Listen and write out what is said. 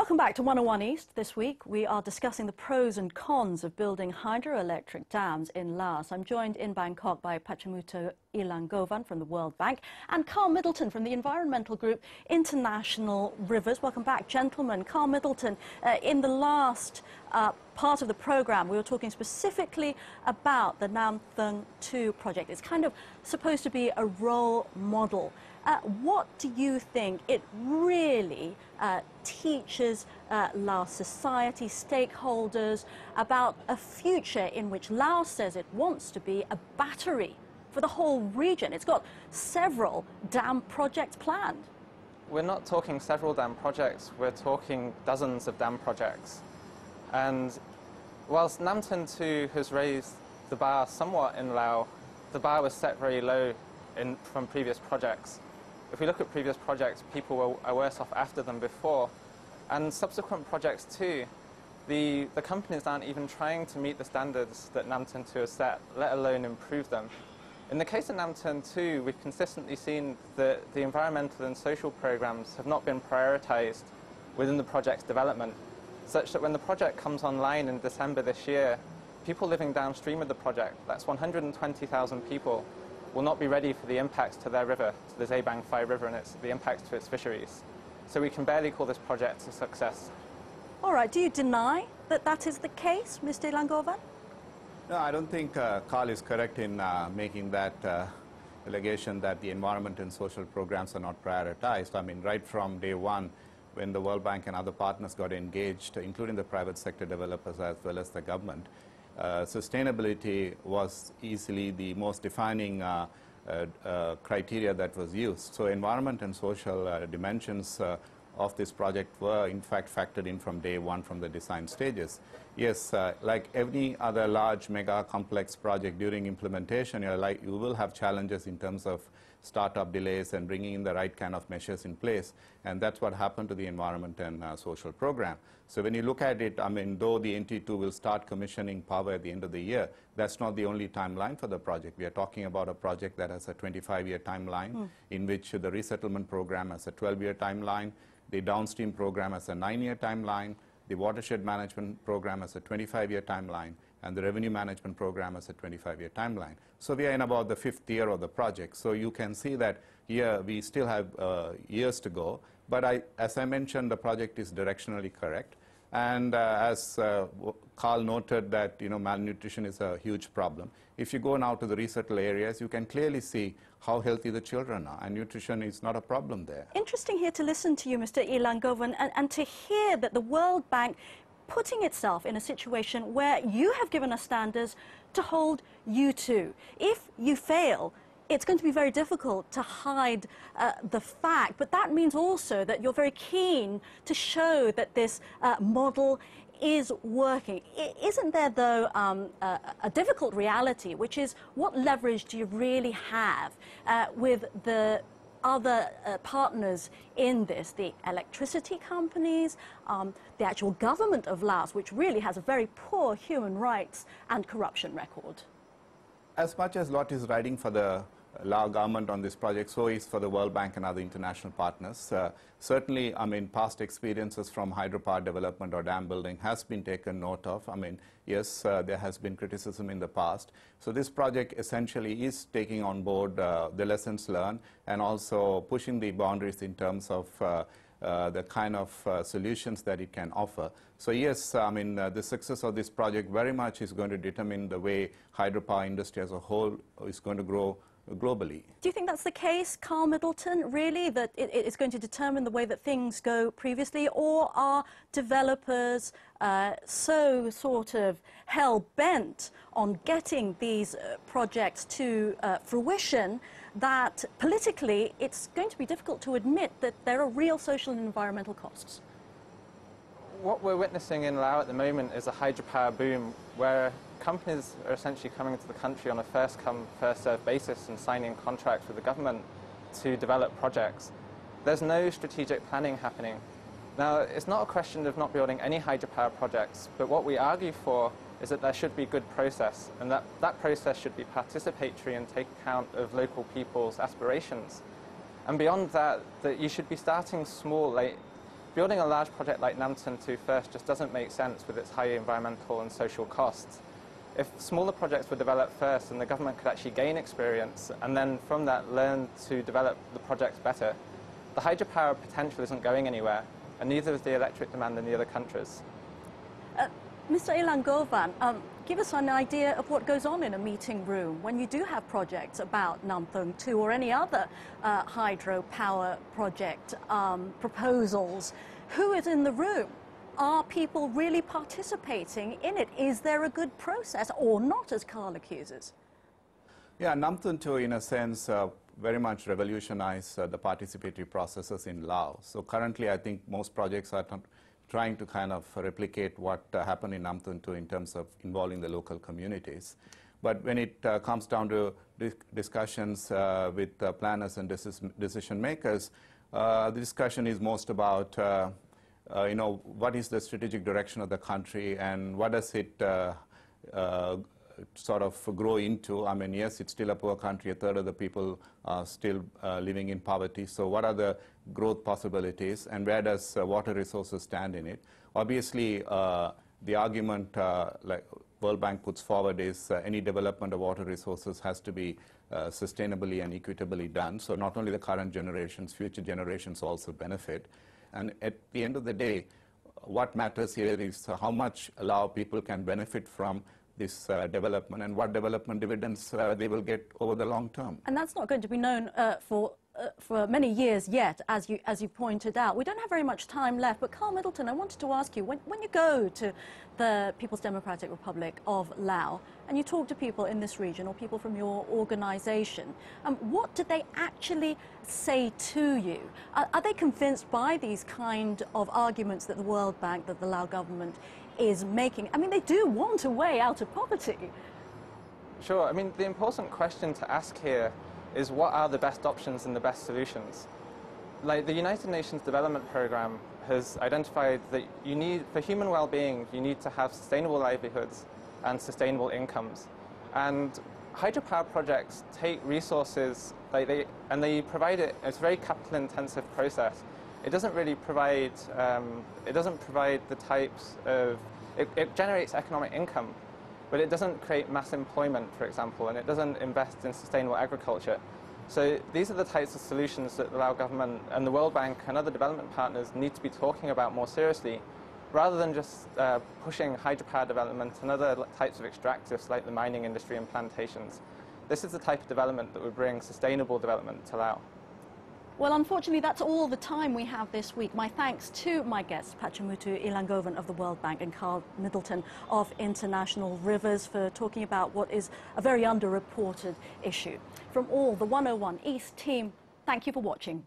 Welcome back to 101 East. This week we are discussing the pros and cons of building hydroelectric dams in Laos. I'm joined in Bangkok by Pachamuto Ilangovan from the World Bank and Carl Middleton from the environmental group International Rivers. Welcome back, gentlemen. Carl Middleton, in the last part of the program we were talking specifically about the Nam Thung 2 project. It's kind of supposed to be a role model. What do you think it really teaches Laos society, stakeholders, about a future in which Laos says it wants to be a battery for the whole region? It's got several dam projects planned. We're not talking several dam projects, we're talking dozens of dam projects. And whilst Nam Thung 2 has raised the bar somewhat in Laos, the bar was set very low from previous projects. If we look at previous projects, people are worse off after them before. And subsequent projects too, the companies aren't even trying to meet the standards that Nam Thung 2 has set, let alone improve them. In the case of Nam Thung 2, we've consistently seen that the environmental and social programs have not been prioritized within the project's development, such that when the project comes online in December this year, people living downstream of the project, that's 120,000 people, will not be ready for the impacts to their river, to the Zabang Phai River, and the impacts to its fisheries. So we can barely call this project a success. All right, do you deny that that is the case, Mr. Ilangovan? No, I don't think Carl is correct in making that allegation that the environment and social programs are not prioritized. I mean, right from day one, when the World Bank and other partners got engaged, including the private sector developers as well as the government, sustainability was easily the most defining criteria that was used. So environment and social dimensions of this project were in fact factored in from day one from the design stages. Yes, like any other large mega complex project during implementation, you will have challenges in terms of startup delays and bringing in the right kind of measures in place, and that's what happened to the environment and social program. So when you look at it, I mean, though the NT2 will start commissioning power at the end of the year, that's not the only timeline for the project. We are talking about a project that has a 25-year timeline, in which the resettlement program has a 12-year timeline, the downstream program has a 9-year timeline, the watershed management program has a 25-year timeline, and the revenue management program has a 25-year timeline. So we are in about the 5th year of the project. So you can see that here we still have years to go. But as I mentioned, the project is directionally correct. And as Carl noted that malnutrition is a huge problem. If you go now to the resettle areas, you can clearly see how healthy the children are, and nutrition is not a problem there. Interesting here to listen to you, Mr. Ilangovan, and to hear that the World Bank putting itself in a situation where you have given us standards to hold you to. If you fail, it's going to be very difficult to hide the fact, but that means also that you're very keen to show that this model is working. Isn't there, though, a difficult reality, which is what leverage do you really have with the other partners in this, the electricity companies, the actual government of Laos, which really has a very poor human rights and corruption record? As much as lot is riding for the Lao government on this project, so is for the World Bank and other international partners. Certainly, I mean, past experiences from hydropower development or dam building has been taken note of. I mean, yes, there has been criticism in the past. So this project essentially is taking on board the lessons learned and also pushing the boundaries in terms of the kind of solutions that it can offer. So yes, I mean, the success of this project very much is going to determine the way hydropower industry as a whole is going to grow globally. Do you think that's the case, Carl Middleton, really, that it's going to determine the way that things go previously, or are developers so sort of hell-bent on getting these projects to fruition that politically it's going to be difficult to admit that there are real social and environmental costs? What we're witnessing in Laos at the moment is a hydropower boom where companies are essentially coming into the country on a first-come, first-served basis and signing contracts with the government to develop projects. There's no strategic planning happening. Now, it's not a question of not building any hydropower projects, but what we argue for is that there should be good process, and that process should be participatory and take account of local people's aspirations. And beyond that, that you should be starting small, like building a large project like Namton 2 first just doesn't make sense with its high environmental and social costs. If smaller projects were developed first and the government could actually gain experience and then from that learn to develop the projects better, the hydropower potential isn't going anywhere, and neither is the electric demand in the other countries. Mr. Ilangovan, give us an idea of what goes on in a meeting room when you do have projects about Namthung 2 or any other hydropower project proposals. Who is in the room? Are people really participating in it? Is there a good process or not, as Carl accuses? Yeah, Namthung 2, in a sense, very much revolutionized the participatory processes in Laos. So currently, I think most projects are trying to kind of replicate what happened in Namthung 2 in terms of involving the local communities. But when it comes down to discussions with planners and decision makers, the discussion is most about what is the strategic direction of the country and what does it sort of grow into. I mean, yes, it's still a poor country. A third of the people are still living in poverty. So what are the growth possibilities and where does water resources stand in it? Obviously, the argument like World Bank puts forward is any development of water resources has to be sustainably and equitably done. So not only the current generations, future generations also benefit. And at the end of the day, what matters here is how much Lao people can benefit from this development and what development dividends they will get over the long term. And that's not going to be known for many years yet, as you pointed out. We don't have very much time left, but Carl Middleton, I wanted to ask you, when you go to the People's Democratic Republic of Laos and you talk to people in this region or people from your organisation, what do they actually say to you? Are they convinced by these kind of arguments that the World Bank, that the Lao government is making? I mean, they do want a way out of poverty. Sure. I mean, the important question to ask here is what are the best options and the best solutions? Like the United Nations Development Programme has identified that for human well-being, you need to have sustainable livelihoods and sustainable incomes. And hydropower projects take resources, and they provide it. It's a very capital-intensive process. It doesn't really provide. It doesn't provide the types of. It generates economic income, but it doesn't create mass employment, for example, and it doesn't invest in sustainable agriculture. So these are the types of solutions that the Lao government and the World Bank and other development partners need to be talking about more seriously, rather than just pushing hydropower development and other types of extractives like the mining industry and plantations. This is the type of development that would bring sustainable development to Laos. Well, unfortunately, that's all the time we have this week. My thanks to my guests, Pachamutu Ilangovan of the World Bank and Carl Middleton of International Rivers, for talking about what is a very underreported issue. From all the 101 East team, thank you for watching.